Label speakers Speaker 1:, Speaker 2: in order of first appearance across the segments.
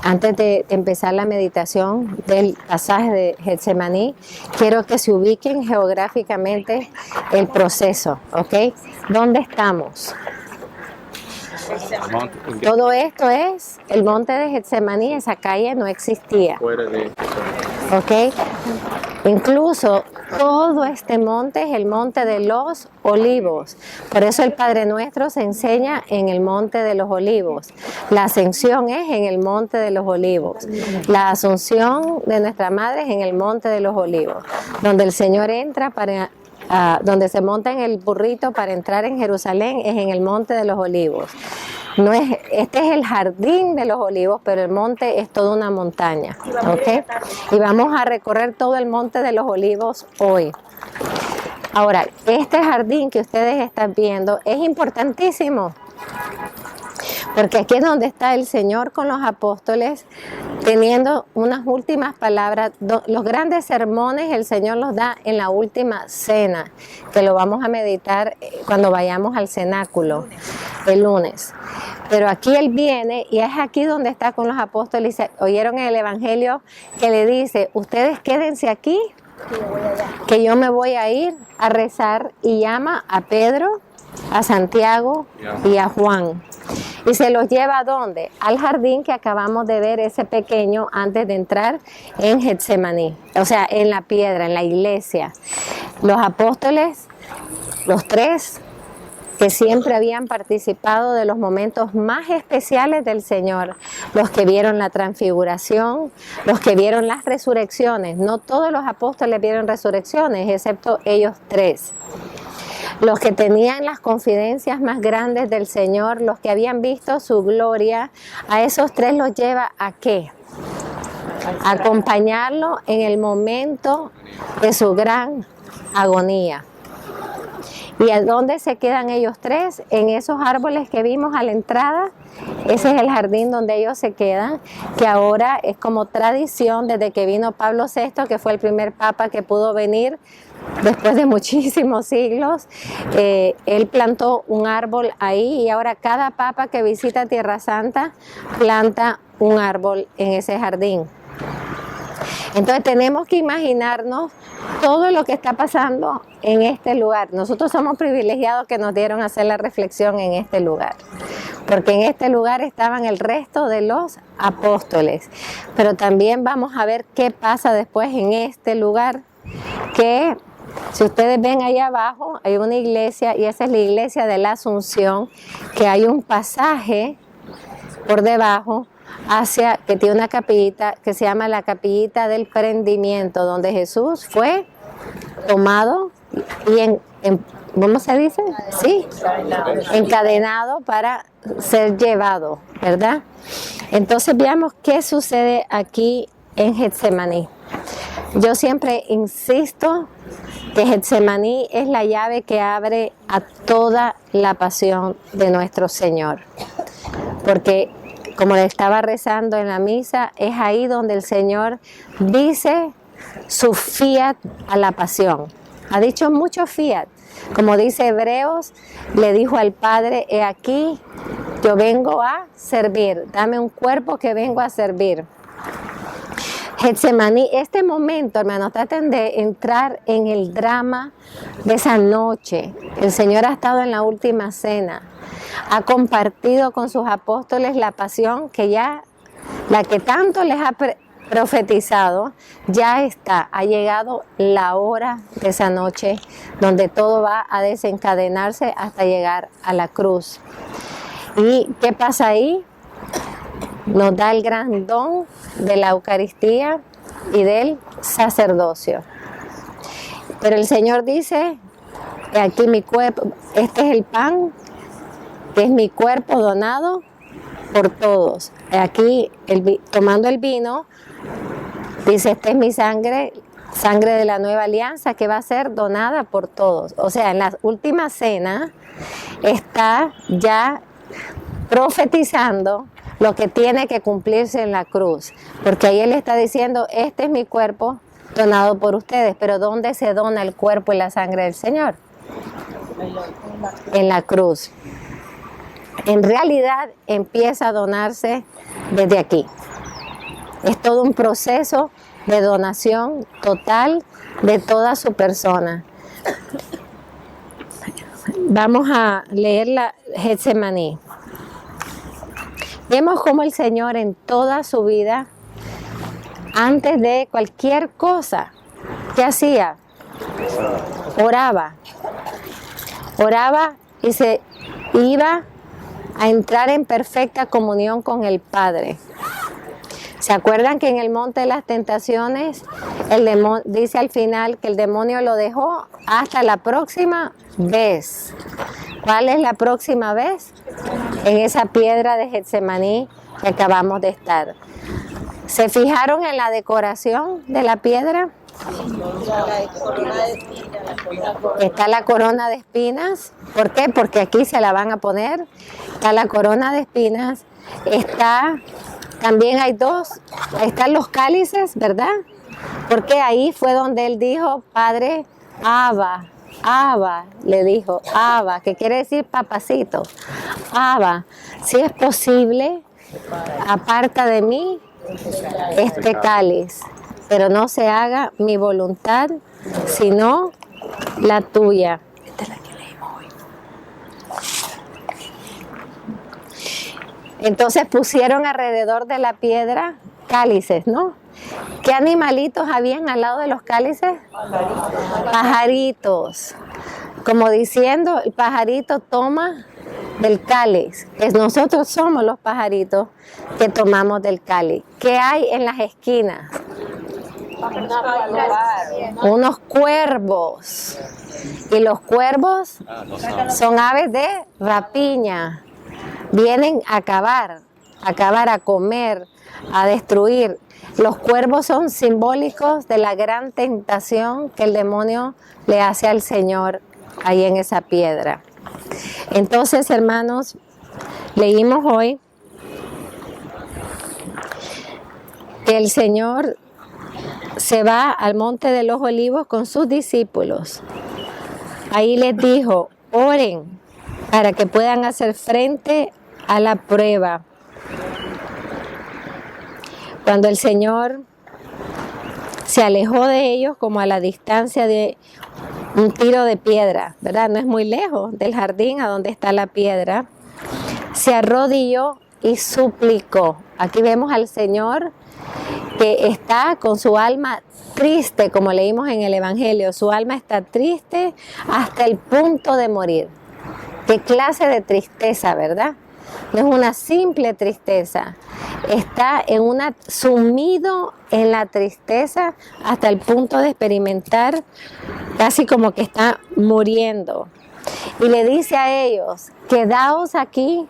Speaker 1: Antes de empezar la meditación del pasaje de Getsemaní, quiero que se ubiquen geográficamente el proceso, ¿ok? ¿Dónde estamos? Todo esto es el monte de Getsemaní, esa calle no existía. ¿Ok? Incluso todo este monte es el monte de los olivos. Por eso el Padre Nuestro se enseña en el monte de los olivos. La ascensión es en el monte de los olivos. La asunción de nuestra Madre es en el monte de los olivos. Donde el Señor entra donde se monta en el burrito para entrar en Jerusalén es en el monte de los olivos. No es, este es el jardín de los olivos, pero el monte es toda una montaña, ¿ok? Y vamos a recorrer todo el monte de los olivos hoy. Ahora, este jardín que ustedes están viendo es importantísimo, porque aquí es donde está el Señor con los apóstoles, teniendo unas últimas palabras. Los grandes sermones el Señor los da en la última cena, que lo vamos a meditar cuando vayamos al cenáculo el lunes. Pero aquí Él viene y es aquí donde está con los apóstoles. Oyeron en el Evangelio que le dice, ustedes quédense aquí, que yo me voy a ir a rezar, y llama a Pedro, a Santiago y a Juan. Y se los lleva ¿a dónde? Al jardín que acabamos de ver, ese pequeño, antes de entrar en Getsemaní. O sea, en la piedra, en la iglesia. Los apóstoles, los tres, que siempre habían participado de los momentos más especiales del Señor, los que vieron la transfiguración, los que vieron las resurrecciones. No todos los apóstoles vieron resurrecciones, excepto ellos tres. Los que tenían las confidencias más grandes del Señor, los que habían visto su gloria, a esos tres los lleva ¿a qué? A acompañarlo en el momento de su gran agonía. ¿Y a dónde se quedan ellos tres? En esos árboles que vimos a la entrada. Ese es el jardín donde ellos se quedan, que ahora es como tradición desde que vino Pablo VI, que fue el primer papa que pudo venir después de muchísimos siglos. Él plantó un árbol ahí, y ahora cada papa que visita Tierra Santa planta un árbol en ese jardín. Entonces tenemos que imaginarnos todo lo que está pasando en este lugar. Nosotros somos privilegiados que nos dieron a hacer la reflexión en este lugar, porque en este lugar estaban el resto de los apóstoles. Pero también vamos a ver qué pasa después en este lugar, que si ustedes ven ahí abajo hay una iglesia, y esa es la iglesia de la Asunción, que hay un pasaje por debajo que tiene una capillita que se llama la capillita del prendimiento, donde Jesús fue tomado y ¿cómo se dice? Sí, encadenado para ser llevado, ¿verdad? Entonces veamos qué sucede aquí en Getsemaní. Yo siempre insisto que Getsemaní es la llave que abre a toda la pasión de nuestro Señor, porque como le estaba rezando en la misa, es ahí donde el Señor dice su fiat a la pasión. Ha dicho mucho fiat. Como dice Hebreos, le dijo al Padre, he aquí, yo vengo a servir. Dame un cuerpo que vengo a servir. Getsemaní, este momento, hermanos, traten de entrar en el drama de esa noche. El Señor ha estado en la última cena. Ha compartido con sus apóstoles la pasión que ya, la que tanto les ha profetizado, ya está. Ha llegado la hora de esa noche donde todo va a desencadenarse hasta llegar a la cruz. ¿Y qué pasa ahí? Nos da el gran don de la Eucaristía y del sacerdocio. Pero el Señor dice, aquí mi cuerpo, este es el pan, que es mi cuerpo donado por todos. Aquí, tomando el vino, dice, esta es mi sangre, sangre de la nueva alianza, que va a ser donada por todos. O sea, en la última cena está ya profetizando lo que tiene que cumplirse en la cruz, porque ahí Él está diciendo, este es mi cuerpo donado por ustedes. Pero ¿dónde se dona el cuerpo y la sangre del Señor? En la cruz. En realidad empieza a donarse desde aquí. Es todo un proceso de donación total de toda su persona. Vamos a leer la Getsemaní. Vemos cómo el Señor en toda su vida, antes de cualquier cosa, ¿qué hacía? Oraba. Oraba y se iba a entrar en perfecta comunión con el Padre. ¿Se acuerdan que en el monte de las tentaciones dice al final que el demonio lo dejó hasta la próxima vez? ¿Cuál es la próxima vez? En esa piedra de Getsemaní que acabamos de estar. ¿Se fijaron en la decoración de la piedra? Está la corona de espinas. ¿Por qué? Porque aquí se la van a poner. Está la corona de espinas. También hay dos. Ahí están los cálices, ¿verdad? Porque ahí fue donde él dijo, Padre, Abba, Abba, le dijo, Abba, que quiere decir papacito. Abba, si es posible, aparta de mí este cáliz, pero no se haga mi voluntad, sino la tuya. Esta es la que leímos hoy. Entonces pusieron alrededor de la piedra cálices, ¿no? ¿Qué animalitos habían al lado de los cálices? Pajaritos. Como diciendo, el pajarito toma del cáliz. Nosotros somos los pajaritos que tomamos del cáliz. ¿Qué hay en las esquinas? Unos cuervos. Y los cuervos son aves de rapiña. Vienen a acabar, a comer, a destruir. Los cuervos son simbólicos de la gran tentación que el demonio le hace al Señor ahí en esa piedra. Entonces, hermanos, leímos hoy que el Señor se va al monte de los olivos con sus discípulos. Ahí les dijo, oren para que puedan hacer frente a la prueba. Cuando el Señor se alejó de ellos como a la distancia de un tiro de piedra, ¿verdad? No es muy lejos del jardín a donde está la piedra. Se arrodilló y suplicó. Aquí vemos al Señor que está con su alma triste, como leímos en el Evangelio. Su alma está triste hasta el punto de morir. ¿Qué clase de tristeza, verdad? No es una simple tristeza. Está sumido en la tristeza hasta el punto de experimentar casi como que está muriendo. Y le dice a ellos, quedaos aquí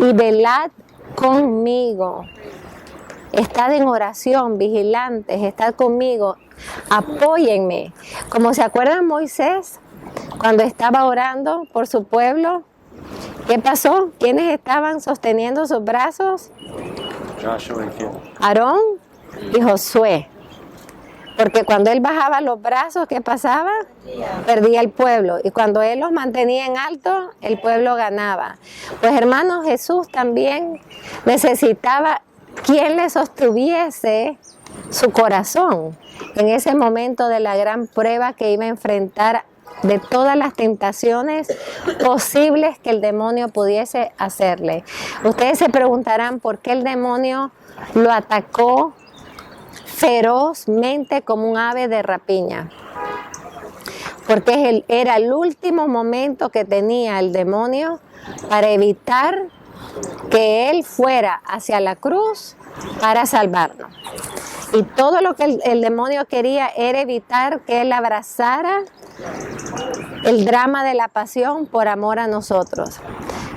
Speaker 1: y velad conmigo. Estad en oración, vigilantes, estad conmigo, apóyenme. Como se acuerdan Moisés, cuando estaba orando por su pueblo, ¿qué pasó? ¿Quiénes estaban sosteniendo sus brazos? Aarón y Josué. Porque cuando él bajaba los brazos, ¿qué pasaba? Perdía el pueblo. Y cuando él los mantenía en alto, el pueblo ganaba. Pues hermanos, Jesús también necesitaba quien le sostuviese su corazón en ese momento de la gran prueba que iba a enfrentar, de todas las tentaciones posibles que el demonio pudiese hacerle. Ustedes se preguntarán por qué el demonio lo atacó ferozmente como un ave de rapiña. Porque era el último momento que tenía el demonio para evitar que él fuera hacia la cruz para salvarnos. Y todo lo que el demonio quería era evitar que él abrazara el drama de la pasión por amor a nosotros.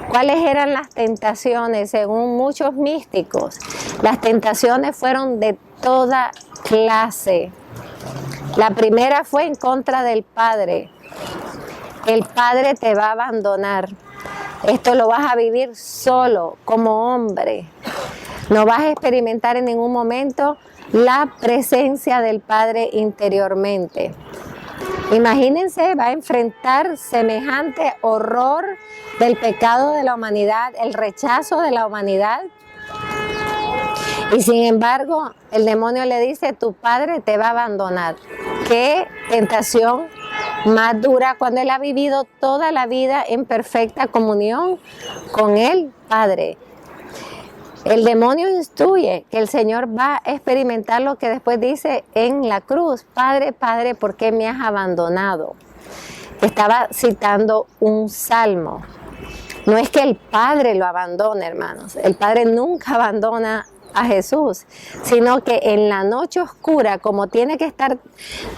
Speaker 1: ¿Cuáles eran las tentaciones? Según muchos místicos, las tentaciones fueron de toda clase. La primera fue en contra del Padre. El Padre te va a abandonar. Esto lo vas a vivir solo, como hombre. No vas a experimentar en ningún momento la presencia del Padre interiormente. Imagínense, va a enfrentar semejante horror del pecado de la humanidad, el rechazo de la humanidad. Y sin embargo, el demonio le dice, tu padre te va a abandonar. Qué tentación más dura cuando él ha vivido toda la vida en perfecta comunión con el Padre. El demonio instruye que el Señor va a experimentar lo que después dice en la cruz. Padre, Padre, ¿por qué me has abandonado? Estaba citando un salmo. No es que el Padre lo abandone, hermanos. El Padre nunca abandona a Jesús, sino que en la noche oscura, como tiene que estar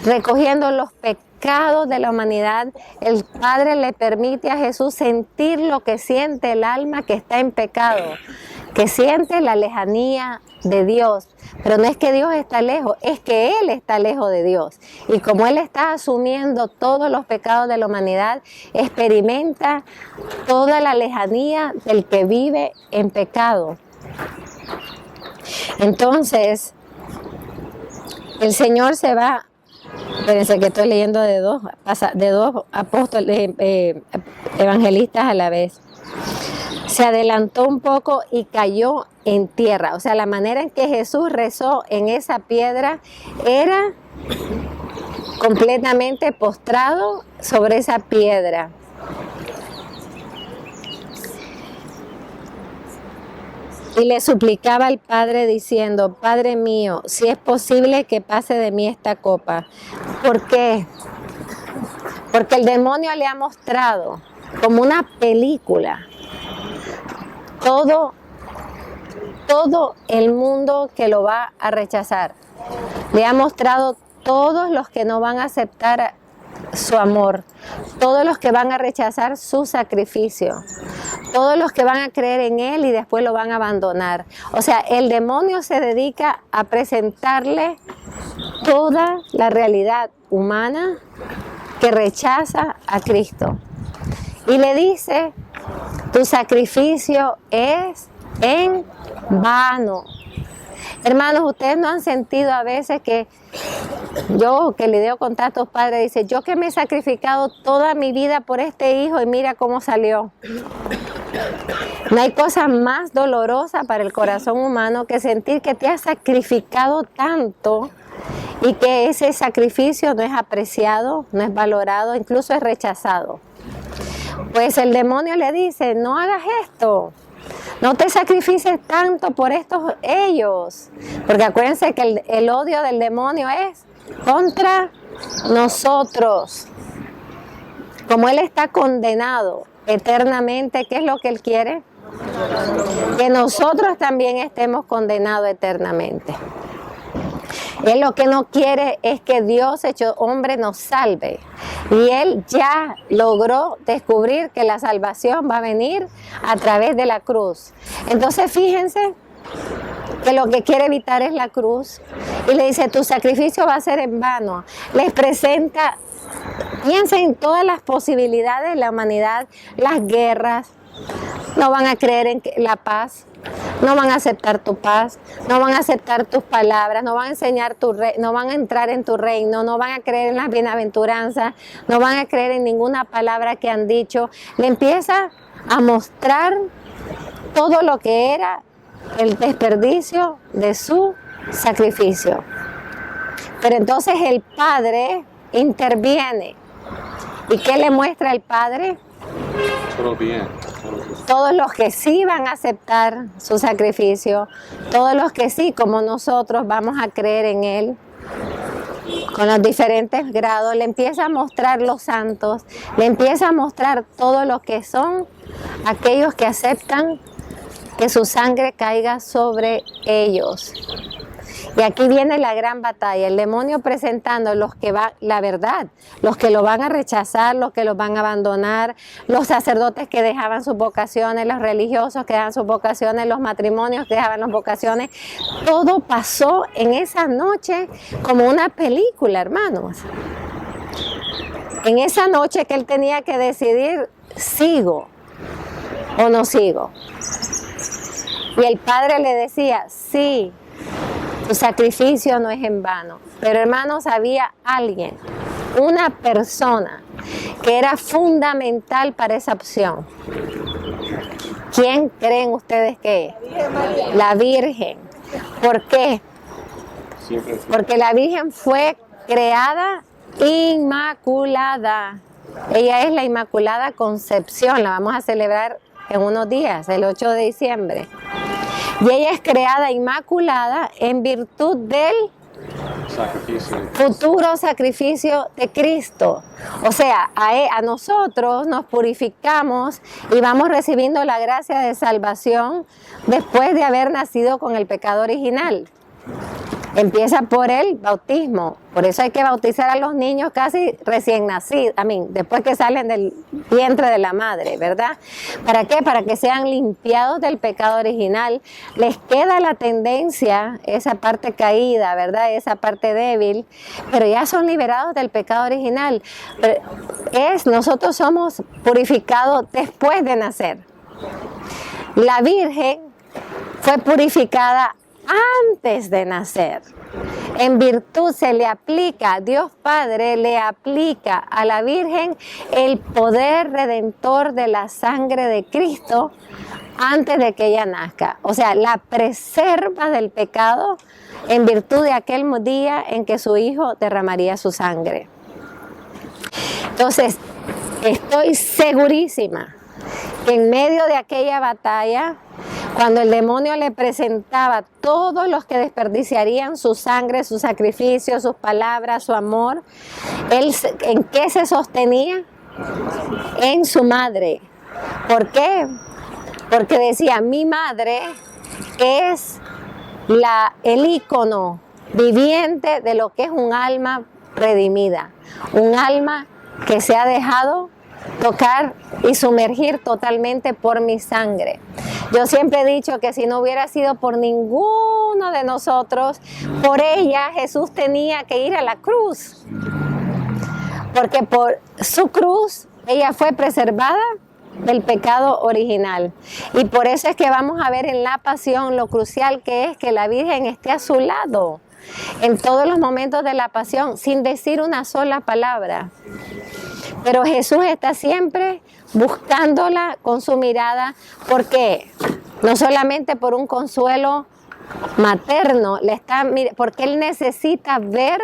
Speaker 1: recogiendo los pecados de la humanidad, el Padre le permite a Jesús sentir lo que siente el alma que está en pecado, que siente la lejanía de Dios. Pero no es que Dios está lejos, es que Él está lejos de Dios. Y como Él está asumiendo todos los pecados de la humanidad, experimenta toda la lejanía del que vive en pecado. Entonces, el Señor se va, espérense que estoy leyendo de dos apóstoles, evangelistas a la vez. Se adelantó un poco y cayó en tierra. O sea, la manera en que Jesús rezó en esa piedra era completamente postrado sobre esa piedra. Y le suplicaba al Padre diciendo, Padre mío, si es posible que pase de mí esta copa. ¿Por qué? Porque el demonio le ha mostrado como una película todo el mundo que lo va a rechazar. Le ha mostrado todos los que no van a aceptar su amor, todos los que van a rechazar su sacrificio, todos los que van a creer en Él y después lo van a abandonar. O sea, el demonio se dedica a presentarle toda la realidad humana que rechaza a Cristo. Y le dice, tu sacrificio es en vano. Hermanos, ustedes no han sentido a veces que yo que lidio con tantos padres, dice, yo que me he sacrificado toda mi vida por este hijo y mira cómo salió. No hay cosa más dolorosa para el corazón humano que sentir que te has sacrificado tanto y que ese sacrificio no es apreciado, no es valorado, incluso es rechazado. Pues el demonio le dice, no hagas esto. No te sacrifiques tanto por ellos, porque acuérdense que el odio del demonio es contra nosotros. Como él está condenado eternamente, ¿qué es lo que él quiere? Que nosotros también estemos condenados eternamente. Él lo que no quiere es que Dios hecho hombre nos salve. Y Él ya logró descubrir que la salvación va a venir a través de la cruz. Entonces fíjense que lo que quiere evitar es la cruz. Y le dice, tu sacrificio va a ser en vano. Les presenta, piensen en todas las posibilidades de la humanidad, las guerras. No van a creer en la paz. No van a aceptar tu paz, no van a aceptar tus palabras, no van a enseñar no van a entrar en tu reino, no van a creer en las bienaventuranzas, no van a creer en ninguna palabra que han dicho. Le empieza a mostrar todo lo que era el desperdicio de su sacrificio. Pero entonces el Padre interviene. ¿Y qué le muestra el Padre?
Speaker 2: Solo bien.
Speaker 1: Todos los que sí van a aceptar su sacrificio, todos los que sí, como nosotros, vamos a creer en Él, con los diferentes grados, le empieza a mostrar los santos, le empieza a mostrar todo lo que son aquellos que aceptan que su sangre caiga sobre ellos. Y aquí viene la gran batalla, el demonio presentando la verdad, los que lo van a rechazar, los que lo van a abandonar, los sacerdotes que dejaban sus vocaciones, los religiosos que dejaban sus vocaciones, los matrimonios que dejaban las vocaciones. Todo pasó en esa noche como una película, hermanos. En esa noche que él tenía que decidir, ¿sigo o no sigo? Y el Padre le decía, sí. Tu sacrificio no es en vano. Pero hermanos, había alguien, una persona que era fundamental para esa opción. ¿Quién creen ustedes que es? La Virgen. ¿Por qué?
Speaker 2: Siempre.
Speaker 1: Porque la Virgen fue creada inmaculada. Ella es la Inmaculada Concepción, la vamos a celebrar en unos días, el 8 de diciembre. Y ella es creada inmaculada en virtud del futuro sacrificio de Cristo. O sea, a nosotros nos purificamos y vamos recibiendo la gracia de salvación después de haber nacido con el pecado original. Empieza por el bautismo. Por eso hay que bautizar a los niños casi recién nacidos, después que salen del vientre de la madre, ¿verdad? ¿Para qué? Para que sean limpiados del pecado original. Les queda la tendencia, esa parte caída, ¿verdad? Esa parte débil, pero ya son liberados del pecado original. Nosotros somos purificados después de nacer. La Virgen fue purificada antes de nacer. En virtud se le aplica, Dios Padre le aplica a la Virgen el poder redentor de la sangre de Cristo antes de que ella nazca. O sea, la preserva del pecado en virtud de aquel día en que su Hijo derramaría su sangre. Entonces, estoy segurísima que en medio de aquella batalla, cuando el demonio le presentaba todos los que desperdiciarían su sangre, su sacrificio, sus palabras, su amor, él ¿en qué se sostenía? En su madre. ¿Por qué? Porque decía, mi madre es el ícono viviente de lo que es un alma redimida, un alma que se ha dejado tocar y sumergir totalmente por mi sangre. Yo siempre he dicho que si no hubiera sido por ninguno de nosotros, por ella Jesús tenía que ir a la cruz, porque por su cruz ella fue preservada del pecado original. Y por eso es que vamos a ver en la pasión lo crucial que es que la Virgen esté a su lado en todos los momentos de la pasión, sin decir una sola palabra. Pero Jesús está siempre buscándola con su mirada. ¿Por qué? No solamente por un consuelo materno, porque Él necesita ver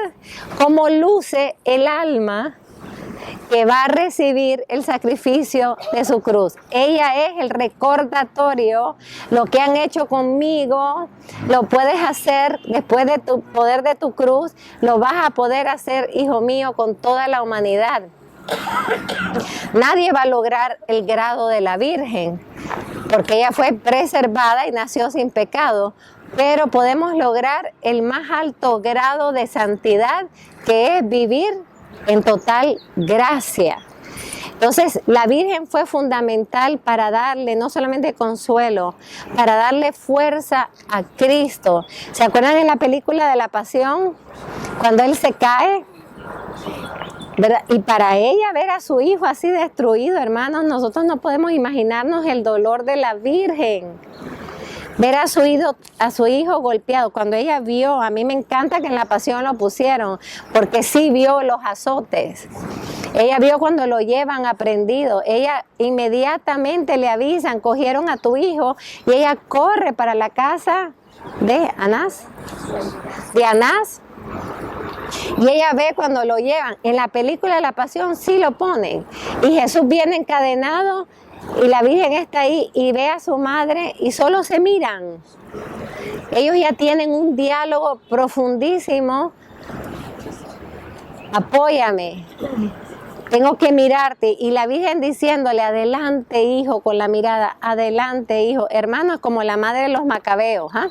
Speaker 1: cómo luce el alma que va a recibir el sacrificio de su cruz. Ella es el recordatorio, lo que han hecho conmigo, lo puedes hacer después de tu poder de tu cruz, lo vas a poder hacer, hijo mío, con toda la humanidad. Nadie va a lograr el grado de la Virgen, porque ella fue preservada y nació sin pecado, pero podemos lograr el más alto grado de santidad, que es vivir en total gracia. Entonces, la Virgen fue fundamental para darle no solamente consuelo, para darle fuerza a Cristo. ¿Se acuerdan en la película de la Pasión? Cuando Él se cae, ¿verdad? Y para ella ver a su hijo así destruido, hermanos, nosotros no podemos imaginarnos el dolor de la Virgen. Ver a su hijo golpeado. Cuando ella vio, a mí me encanta que en la Pasión lo pusieron, porque sí vio los azotes. Ella vio cuando lo llevan aprendido. Ella inmediatamente le avisan, cogieron a tu hijo, y ella corre para la casa de Anás. Y ella ve cuando lo llevan. En la película de la Pasión sí lo ponen. Y Jesús viene encadenado y la Virgen está ahí y ve a su madre y solo se miran. Ellos ya tienen un diálogo profundísimo. Apóyame, tengo que mirarte. Y la Virgen diciéndole, adelante hijo, con la mirada, adelante hijo. Hermano, es como la madre de los macabeos, ¿ah?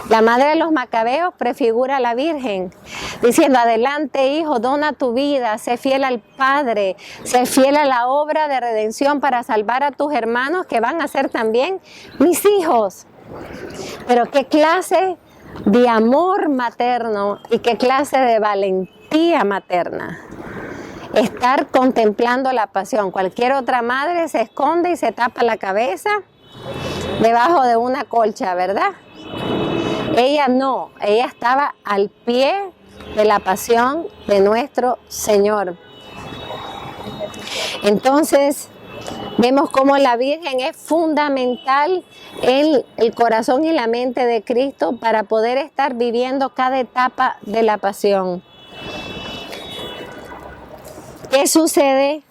Speaker 1: La madre de los macabeos prefigura a la Virgen, diciendo, adelante hijo, dona tu vida, sé fiel al Padre, sé fiel a la obra de redención para salvar a tus hermanos, que van a ser también mis hijos. Pero qué clase de amor materno y qué clase de valentía materna. Estar contemplando la pasión. Cualquier otra madre se esconde y se tapa la cabeza debajo de una colcha, ¿verdad? Ella no, ella estaba al pie de la pasión de nuestro Señor. Entonces, Vemos cómo la Virgen es fundamental en el corazón y la mente de Cristo para poder estar viviendo cada etapa de la pasión. ¿Qué sucede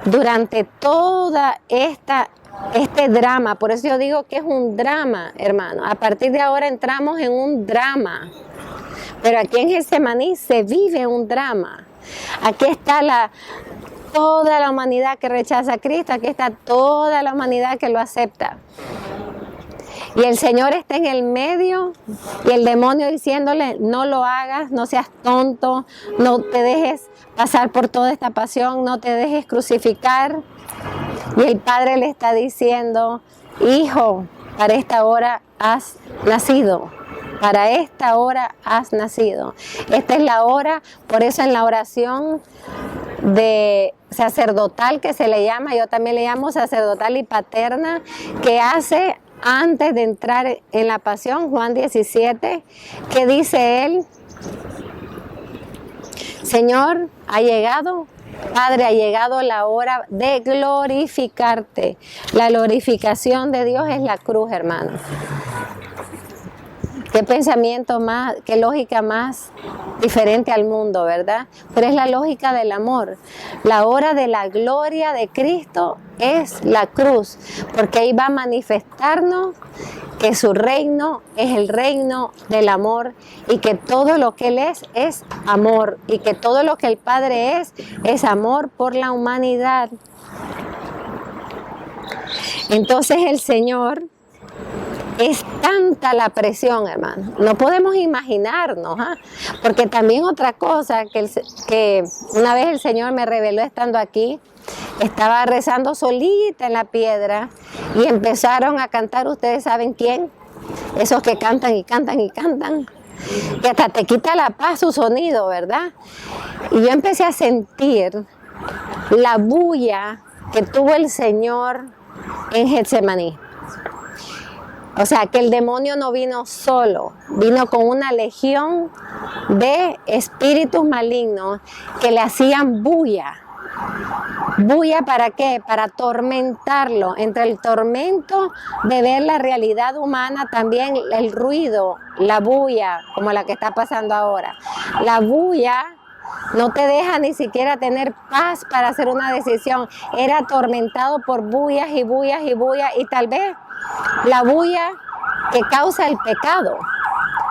Speaker 1: durante toda este drama? Por eso yo digo que es un drama, hermano. A partir de ahora entramos en un drama. Pero aquí en Getsemaní se vive un drama. Aquí está toda la humanidad que rechaza a Cristo. Aquí está toda la humanidad que lo acepta. Y el Señor está en el medio y el demonio diciéndole, no lo hagas, no seas tonto, no te dejes pasar por toda esta pasión, no te dejes crucificar. Y el Padre le está diciendo, hijo, para esta hora has nacido. Para esta hora has nacido. Esta es la hora, por eso en la oración de sacerdotal que se le llama, yo también le llamo sacerdotal y paterna, que hace antes de entrar en la pasión, Juan 17, que dice él, Señor, ha llegado, Padre, ha llegado la hora de glorificarte. La glorificación de Dios es la cruz, hermano. Qué pensamiento más, qué lógica más diferente al mundo, ¿verdad? Pero es la lógica del amor. La hora de la gloria de Cristo es la cruz, porque ahí va a manifestarnos que su reino es el reino del amor y que todo lo que Él es amor y que todo lo que el Padre es amor por la humanidad. Entonces el Señor... Es tanta la presión, hermano. No podemos imaginarnos, porque también otra cosa que una vez el Señor me reveló estando aquí, estaba rezando solita en la piedra y empezaron a cantar, ustedes saben quién, esos que cantan y cantan y cantan, que hasta te quita la paz su sonido, ¿verdad? Y yo empecé a sentir la bulla que tuvo el Señor en Getsemaní. O sea, que el demonio no vino solo, vino con una legión de espíritus malignos que le hacían bulla. ¿Bulla para qué? Para atormentarlo. Entre el tormento de ver la realidad humana, también el ruido, la bulla, como la que está pasando ahora. La bulla no te deja ni siquiera tener paz para hacer una decisión. Era atormentado por bullas y bullas y bullas, y tal vez la bulla que causa el pecado,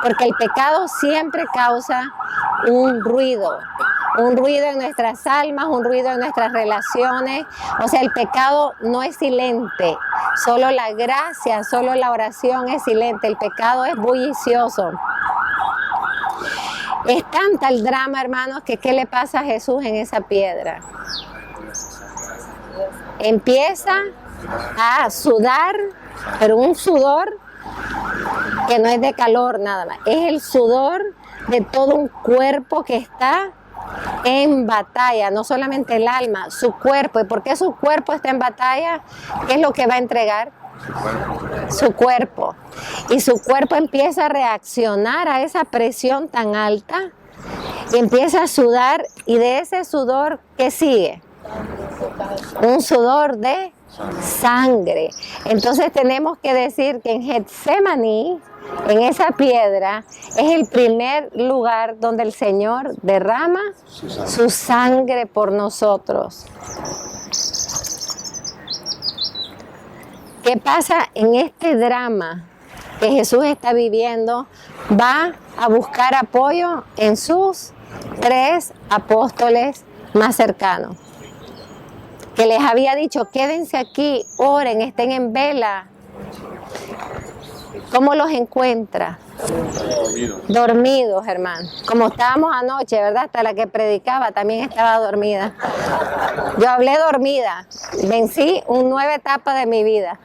Speaker 1: porque el pecado siempre causa un ruido en nuestras almas, un ruido en nuestras relaciones. O sea, el pecado no es silente, solo la gracia, solo la oración es silente, el pecado es bullicioso. Es tanta el drama, hermanos, que ¿qué le pasa a Jesús en esa piedra? Empieza a sudar, pero un sudor que no es de calor nada más, es el sudor de todo un cuerpo que está en batalla, no solamente el alma, su cuerpo. ¿Y por qué su cuerpo está en batalla? ¿Qué es lo que va a entregar? Su cuerpo. Y su cuerpo empieza a reaccionar a esa presión tan alta y empieza a sudar, y de ese sudor, ¿qué sigue? Un sudor de sangre. Entonces tenemos que decir que en Getsemaní, en esa piedra, es el primer lugar donde el Señor derrama su sangre por nosotros. ¿Qué pasa en este drama que Jesús está viviendo? Va a buscar apoyo en sus 3 apóstoles más cercanos, que les había dicho, quédense aquí, oren, estén en vela. ¿Cómo los encuentra? Dormidos, hermano. Como estábamos anoche, ¿verdad? Hasta la que predicaba también estaba dormida. Yo hablé dormida. Vencí 9 etapas de mi vida.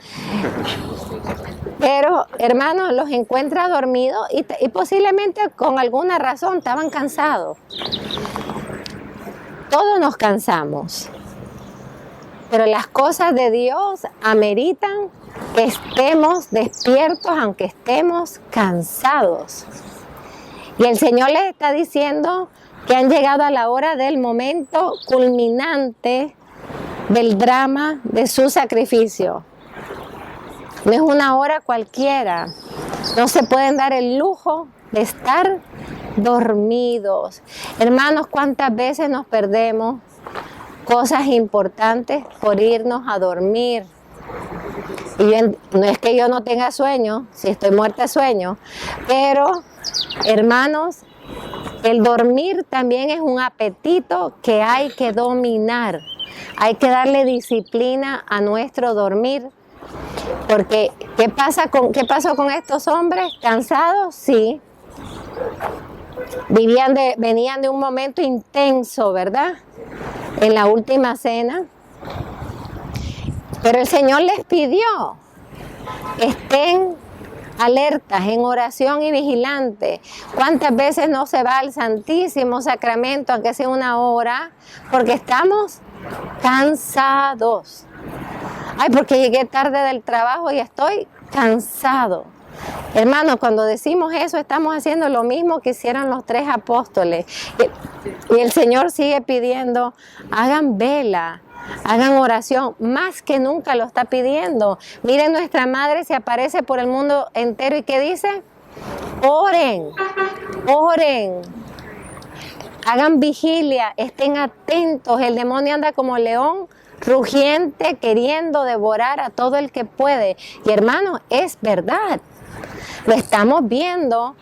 Speaker 1: Pero, hermanos, los encuentra dormidos y posiblemente con alguna razón estaban cansados. Todos nos cansamos. Pero las cosas de Dios ameritan que estemos despiertos aunque estemos cansados. Y el Señor les está diciendo que han llegado a la hora del momento culminante del drama de su sacrificio. No es una hora cualquiera. No se pueden dar el lujo de estar dormidos. Hermanos, ¿cuántas veces nos perdemos cosas importantes por irnos a dormir? Y no es que yo no tenga sueño, si estoy muerta de sueño, pero hermanos, el dormir también es un apetito que hay que dominar. Hay que darle disciplina a nuestro dormir. Porque, ¿qué pasó con estos hombres? ¿Cansados? Sí. Venían de un momento intenso, ¿verdad? En la última cena. Pero el Señor les pidió, estén alertas, en oración y vigilantes. ¿Cuántas veces no se va al Santísimo Sacramento, aunque sea una hora? Porque estamos cansados. Ay, porque llegué tarde del trabajo y estoy cansado. Hermanos, cuando decimos eso, estamos haciendo lo mismo que hicieron los 3 apóstoles. Y el Señor sigue pidiendo, hagan vela, hagan oración, más que nunca lo está pidiendo. Miren, nuestra Madre se aparece por el mundo entero y ¿qué dice? Oren, oren, hagan vigilia, estén atentos. El demonio anda como león rugiente queriendo devorar a todo el que puede. Y hermanos, es verdad. Lo estamos viendo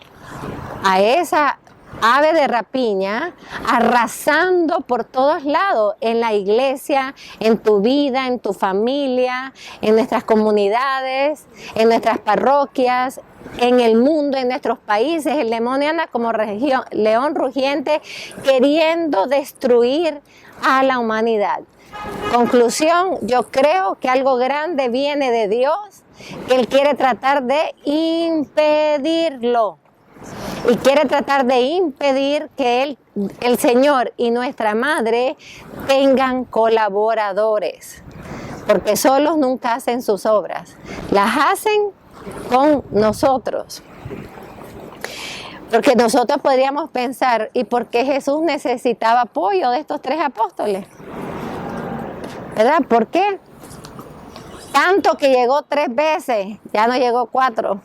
Speaker 1: a esa ave de rapiña arrasando por todos lados, en la iglesia, en tu vida, en tu familia, en nuestras comunidades, en nuestras parroquias, en el mundo, en nuestros países. El demonio anda como león rugiente queriendo destruir a la humanidad. Conclusión, yo creo que algo grande viene de Dios, que Él quiere tratar de impedirlo. Y quiere tratar de impedir que el Señor y nuestra Madre tengan colaboradores. Porque solos nunca hacen sus obras. Las hacen con nosotros. Porque nosotros podríamos pensar, ¿y por qué Jesús necesitaba apoyo de estos 3 apóstoles? ¿Verdad? ¿Por qué? Tanto que llegó 3 veces, ya no llegó 4.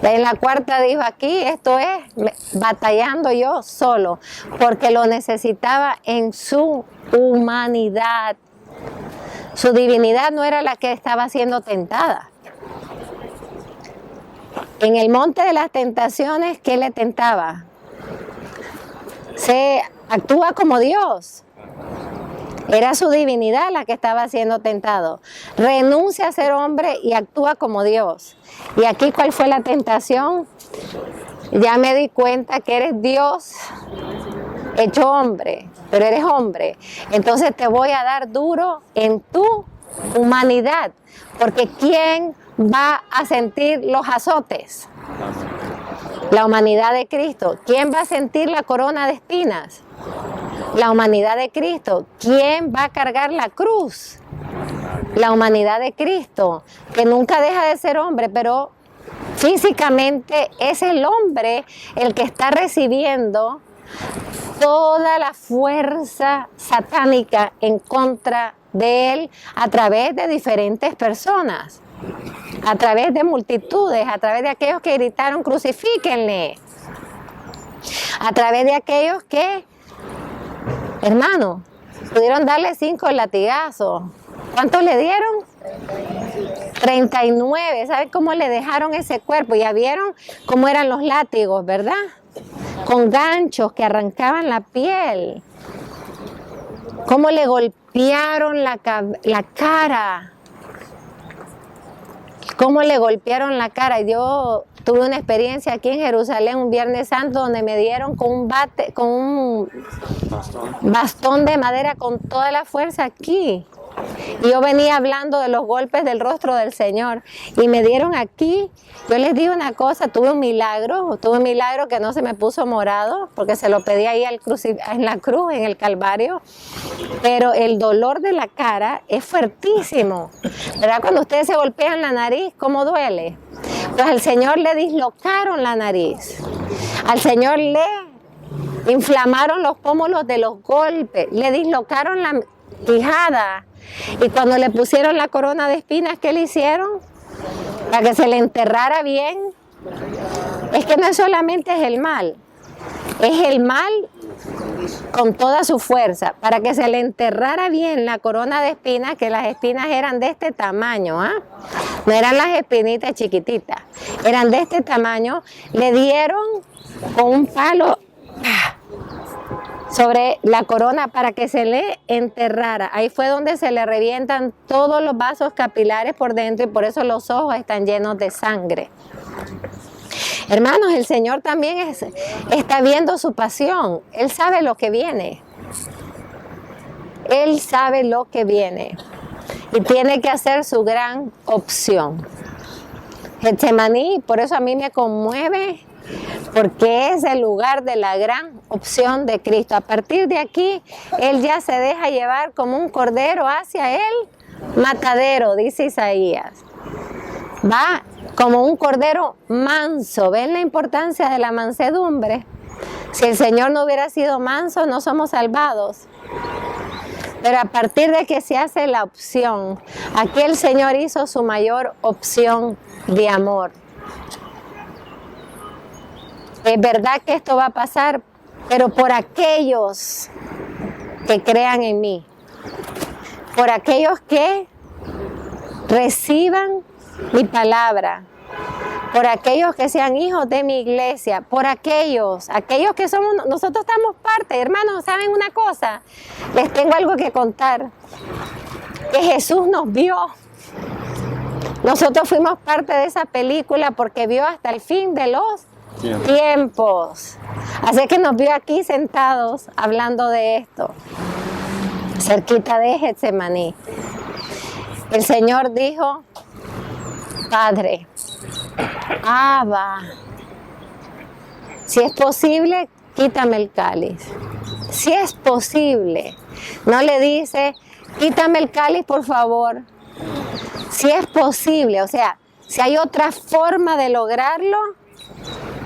Speaker 1: En la 4ª dijo, aquí esto es batallando yo solo, porque lo necesitaba en su humanidad. Su divinidad no era la que estaba siendo tentada. En el monte de las tentaciones, ¿qué le tentaba? Se actúa como Dios. Era su divinidad la que estaba siendo tentado. Renuncia a ser hombre y actúa como Dios. Y aquí, ¿cuál fue la tentación? Ya me di cuenta que eres Dios hecho hombre, pero eres hombre. Entonces te voy a dar duro en tu humanidad. Porque ¿quién va a sentir los azotes? La humanidad de Cristo. ¿Quién va a sentir la corona de espinas? La humanidad de Cristo. ¿Quién va a cargar la cruz? La humanidad de Cristo, que nunca deja de ser hombre, pero físicamente es el hombre el que está recibiendo toda la fuerza satánica en contra de él a través de diferentes personas, a través de multitudes, a través de aquellos que gritaron crucifíquenle, a través de aquellos que, hermano, pudieron darle 5 latigazos. ¿Cuántos le dieron? 39. ¿Saben cómo le dejaron ese cuerpo? Ya vieron cómo eran los látigos, ¿verdad? Con ganchos que arrancaban la piel. Cómo le golpearon la cara. Cómo le golpearon la cara. Y yo tuve una experiencia aquí en Jerusalén un Viernes Santo donde me dieron con un bastón de madera con toda la fuerza aquí. Y yo venía hablando de los golpes del rostro del Señor y me dieron aquí. Yo les digo una cosa, tuve un milagro que no se me puso morado porque se lo pedí ahí en la cruz, en el Calvario, pero el dolor de la cara es fuertísimo, ¿verdad? Cuando ustedes se golpean la nariz, ¿cómo duele? Pues al Señor le dislocaron la nariz, al Señor le inflamaron los pómulos de los golpes, le dislocaron quijada. Y cuando le pusieron la corona de espinas, ¿qué le hicieron? Para que se le enterrara bien. Es que no solamente es el mal con toda su fuerza, para que se le enterrara bien la corona de espinas, que las espinas eran de este tamaño, no eran las espinitas chiquititas, eran de este tamaño. Le dieron con un palo sobre la corona para que se le enterrara. Ahí fue donde se le revientan todos los vasos capilares por dentro y por eso los ojos están llenos de sangre. Hermanos, el Señor también está viendo su pasión. Él sabe lo que viene. Él sabe lo que viene. Y tiene que hacer su gran opción. Getsemaní, por eso a mí me conmueve, porque es el lugar de la gran opción de Cristo. A partir de aquí, Él ya se deja llevar como un cordero hacia el matadero, dice Isaías. Va como un cordero manso. ¿Ven la importancia de la mansedumbre? Si el Señor no hubiera sido manso, no somos salvados. Pero a partir de que se hace la opción, aquí el Señor hizo su mayor opción de amor. Es verdad que esto va a pasar, pero por aquellos que crean en mí, por aquellos que reciban mi palabra, por aquellos que sean hijos de mi iglesia, por aquellos que somos, nosotros estamos parte, hermanos. ¿Saben una cosa? Les tengo algo que contar, que Jesús nos vio. Nosotros fuimos parte de esa película porque vio hasta el fin de los tiempos. Así que nos vio aquí sentados hablando de esto, cerquita de Getsemaní. El Señor dijo: Padre, Abba, si es posible, quítame el cáliz. Si es posible. No le dice: quítame el cáliz, por favor. Si es posible, o sea, si hay otra forma de lograrlo,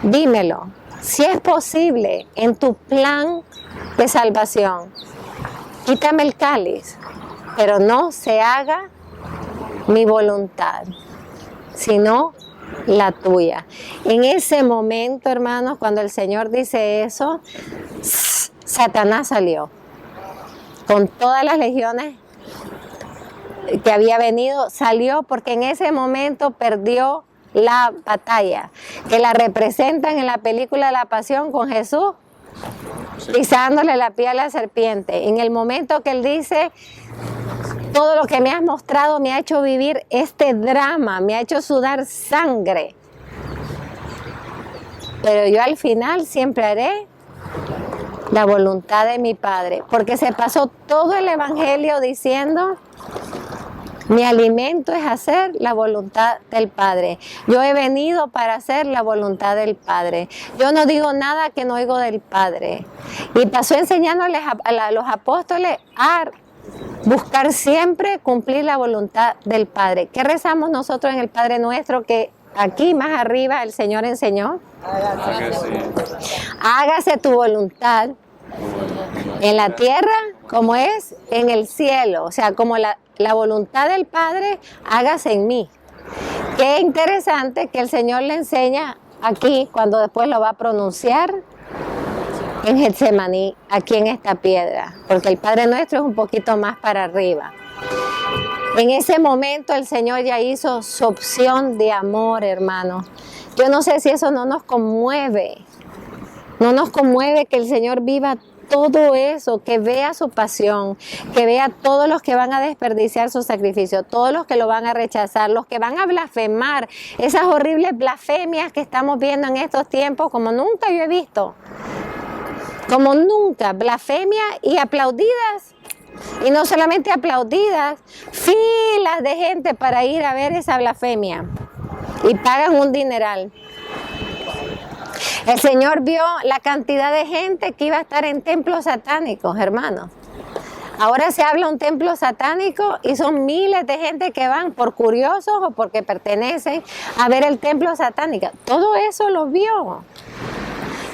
Speaker 1: dímelo. Si es posible en tu plan de salvación, quítame el cáliz, pero no se haga mi voluntad, sino la tuya. En ese momento, hermanos, cuando el Señor dice eso, Satanás salió con todas las legiones que había venido. Salió porque en ese momento perdió la batalla, que la representan en la película de la Pasión con Jesús pisándole la piel a la serpiente. En el momento que Él dice: todo lo que me has mostrado me ha hecho vivir este drama, me ha hecho sudar sangre. Pero yo al final siempre haré la voluntad de mi Padre. Porque se pasó todo el Evangelio diciendo: mi alimento es hacer la voluntad del Padre. Yo he venido para hacer la voluntad del Padre. Yo no digo nada que no oigo del Padre. Y pasó enseñándoles a los apóstoles a buscar siempre cumplir la voluntad del Padre. ¿Qué rezamos nosotros en el Padre Nuestro? Que aquí más arriba el Señor enseñó: hágase tu voluntad en la tierra como es en el cielo. O sea, como la voluntad del Padre, hágase en mí. Qué interesante que el Señor le enseña aquí, cuando después lo va a pronunciar en Getsemaní, aquí en esta piedra, porque el Padre Nuestro es un poquito más para arriba. En ese momento el Señor ya hizo su opción de amor, hermano. Yo no sé si eso no nos conmueve. No nos conmueve que el Señor viva todo eso, que vea su pasión, que vea todos los que van a desperdiciar su sacrificio, todos los que lo van a rechazar, los que van a blasfemar, esas horribles blasfemias que estamos viendo en estos tiempos como nunca yo he visto. Como nunca, blasfemia y aplaudidas. Y no solamente aplaudidas, filas de gente para ir a ver esa blasfemia. Y pagan un dineral. El Señor vio la cantidad de gente que iba a estar en templos satánicos, hermanos. Ahora se habla un templo satánico y son miles de gente que van por curiosos o porque pertenecen a ver el templo satánico. Todo eso lo vio.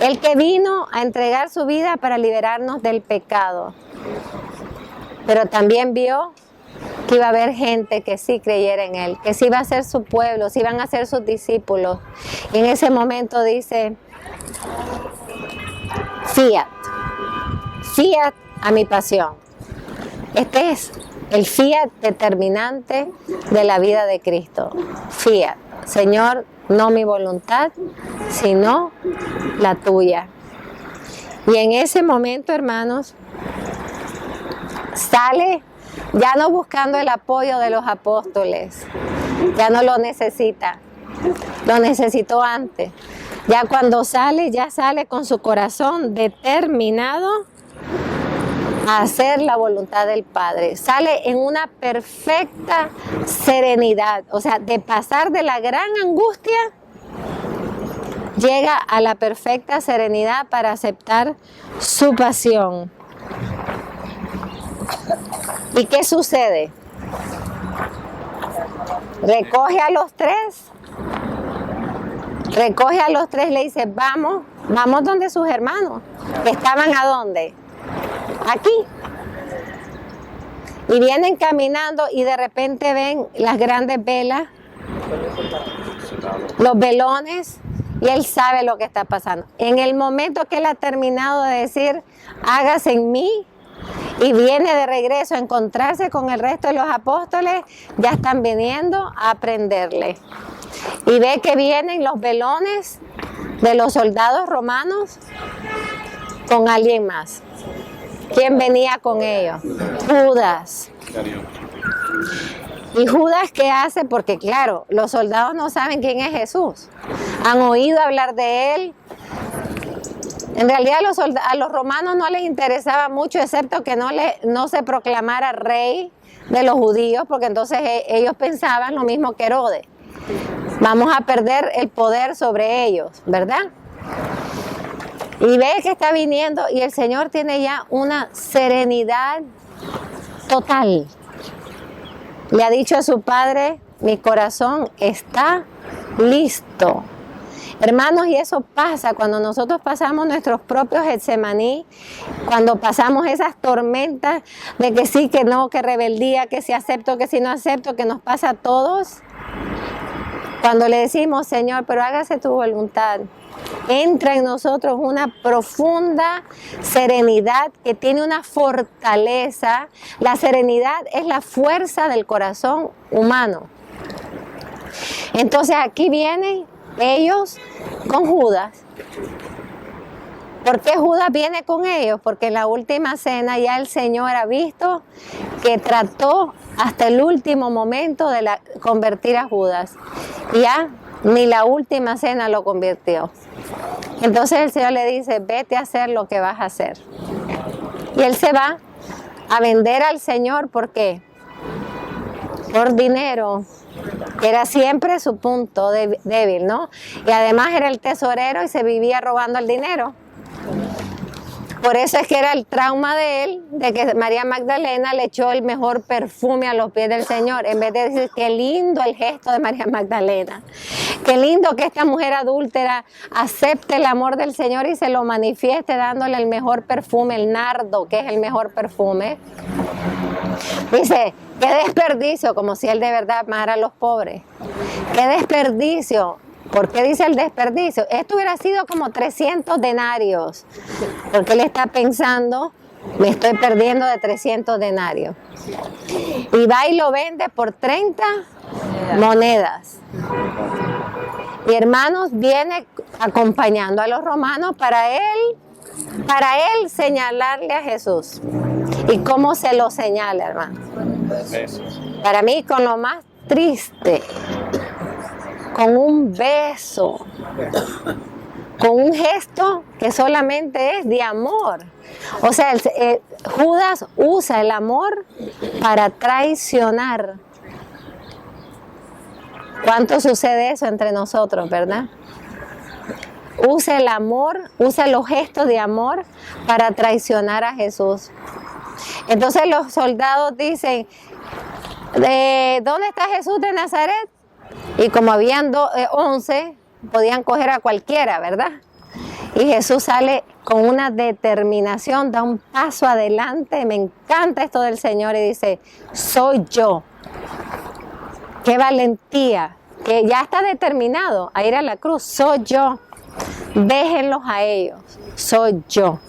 Speaker 1: El que vino a entregar su vida para liberarnos del pecado. pero también vio que iba a haber gente que sí creyera en él, que sí iba a ser su pueblo, sí iban a ser sus discípulos. Y en ese momento dice, fiat a mi pasión. Este es el fiat determinante de la vida de Cristo. Fiat, Señor, no mi voluntad, sino la tuya. Y en ese momento, hermanos, sale ya no buscando el apoyo de los apóstoles, ya no lo necesita, lo necesitó antes. Ya cuando sale, ya sale con su corazón determinado a hacer la voluntad del Padre. Sale en una perfecta serenidad, o sea, de pasar de la gran angustia, llega a la perfecta serenidad para aceptar su pasión. ¿Y qué sucede? Recoge a los tres, le dice, vamos donde sus hermanos, que estaban ¿a dónde? Aquí. Y vienen caminando y de repente ven las grandes velas, los velones, y él sabe lo que está pasando. En el momento que él ha terminado de decir, hágase en mí, y viene de regreso a encontrarse con el resto de los apóstoles, ya están viniendo a prenderle. Y ve que vienen los velones de los soldados romanos con alguien más. ¿Quién venía con ellos? Judas. ¿Y Judas qué hace? Porque claro, los soldados no saben quién es Jesús. Han oído hablar de él. En realidad a los romanos no les interesaba mucho, excepto que no se proclamara rey de los judíos, porque entonces ellos pensaban lo mismo que Herodes. Vamos a perder el poder sobre ellos, ¿verdad? Y ve que está viniendo y el Señor tiene ya una serenidad total. Le ha dicho a su padre, mi corazón está listo. Hermanos, y eso pasa cuando nosotros pasamos nuestros propios Getsemaní, cuando pasamos esas tormentas de que sí, que no, que rebeldía, que si acepto, que si no acepto, que nos pasa a todos. Cuando le decimos, Señor, pero hágase tu voluntad, entra en nosotros una profunda serenidad que tiene una fortaleza. La serenidad es la fuerza del corazón humano. Entonces aquí vienen ellos con Judas. ¿Por qué Judas viene con ellos? Porque en la última cena ya el Señor ha visto que trató hasta el último momento de convertir a Judas. Ya ni la última cena lo convirtió. Entonces el Señor le dice, vete a hacer lo que vas a hacer. Y él se va a vender al Señor. ¿Por qué? Por dinero. Era siempre su punto débil, ¿no? Y además era el tesorero y se vivía robando el dinero. Por eso es que era el trauma de él, de que María Magdalena le echó el mejor perfume a los pies del Señor, en vez de decir, qué lindo el gesto de María Magdalena. Qué lindo que esta mujer adúltera acepte el amor del Señor y se lo manifieste dándole el mejor perfume, el nardo, que es el mejor perfume. Dice, qué desperdicio, como si él de verdad amara a los pobres. Qué desperdicio. ¿Por qué dice el desperdicio? Esto hubiera sido como 300 denarios. Porque él está pensando, me estoy perdiendo de 300 denarios. Y va y lo vende por 30 monedas. Y hermanos, viene acompañando a los romanos para él señalarle a Jesús. ¿Y cómo se lo señala, hermano? Para mí, con lo más triste, con un beso, con un gesto que solamente es de amor. O sea, Judas usa el amor para traicionar. ¿Cuánto sucede eso entre nosotros, verdad? Usa el amor, usa los gestos de amor para traicionar a Jesús. Entonces los soldados dicen, ¿dónde está Jesús de Y como habían 11, podían coger a cualquiera, ¿verdad? Y Jesús sale con una determinación, da un paso adelante. Me encanta esto del Señor y dice, soy yo. Qué valentía, que ya está determinado a ir a la cruz. Soy yo. Déjenlos a ellos. Soy yo.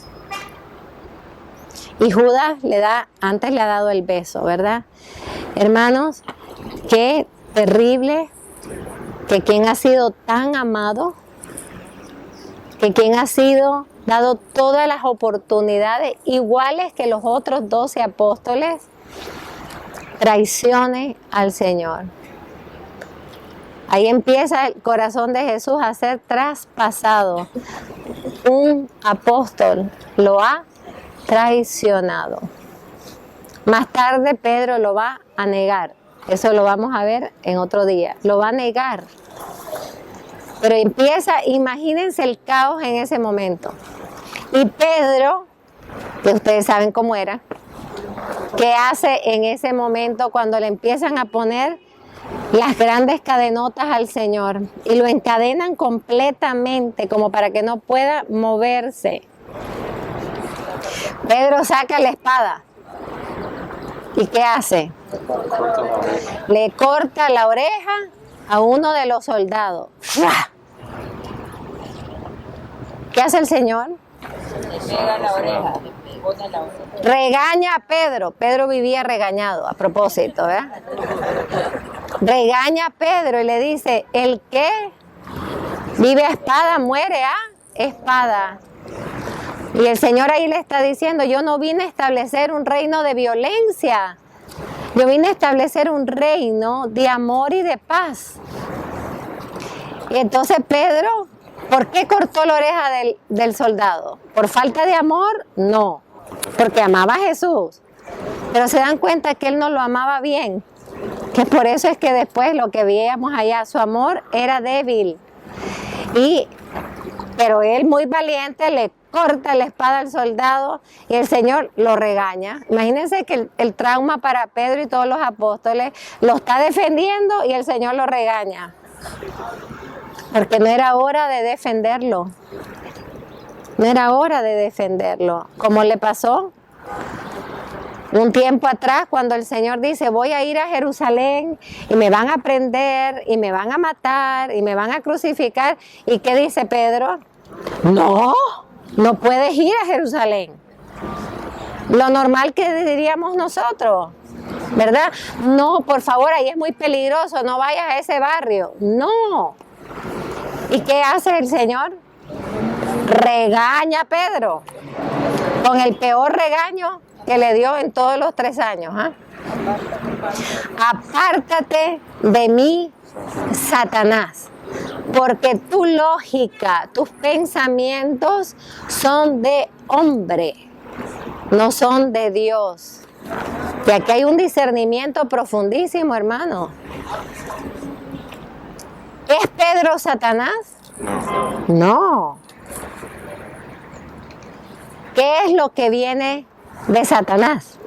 Speaker 1: Y Judas antes le ha dado el beso, ¿verdad? Hermanos, qué terrible que quien ha sido tan amado, que quien ha sido dado todas las oportunidades iguales que los otros 12 apóstoles, traicione al Señor. Ahí empieza el corazón de Jesús a ser traspasado. Un apóstol lo ha traicionado. Más tarde Pedro lo va a negar. Eso lo vamos a ver en otro día. Lo va a negar. Pero imagínense el caos en ese momento. Y Pedro, que ustedes saben cómo era, ¿qué hace en ese momento cuando le empiezan a poner las grandes cadenotas al Señor? Y lo encadenan completamente, como para que no pueda moverse. Pedro saca la espada. ¿Y qué hace? Le corta la oreja a uno de los soldados. ¿Qué hace el Señor?
Speaker 3: Le pega la oreja, le pone la oreja.
Speaker 1: Regaña a Pedro. Pedro vivía regañado, a propósito, ¿verdad? Regaña a Pedro y le dice, el que vive a espada muere a espada. Y el Señor ahí le está diciendo, yo no vine a establecer un reino de violencia. Yo vine a establecer un reino de amor y de paz. Y entonces Pedro, ¿por qué cortó la oreja del soldado? ¿Por falta de amor? No, porque amaba a Jesús. Pero se dan cuenta que él no lo amaba bien. Que por eso es que después lo que veíamos allá, su amor era débil. Pero él muy valiente le corta la espada al soldado y el Señor lo regaña. Imagínense que el trauma para Pedro y todos los apóstoles, lo está defendiendo y el Señor lo regaña. Porque no era hora de defenderlo. No era hora de defenderlo. Como le pasó un tiempo atrás cuando el Señor dice, voy a ir a Jerusalén y me van a prender y me van a matar y me van a crucificar. ¿Y qué dice Pedro? No puedes ir a Jerusalén. Lo normal que diríamos nosotros, ¿verdad? No, por favor, ahí es muy peligroso, no vayas a ese barrio. No. ¿Y qué hace el Señor? Regaña a Pedro con el peor regaño que le dio en todos los 3 años. Apártate de mí, Satanás, porque tu lógica, tus pensamientos son de hombre, no son de Dios. Y aquí hay un discernimiento profundísimo, hermano. ¿Es Pedro Satanás? No. ¿Qué es lo que viene de Satanás?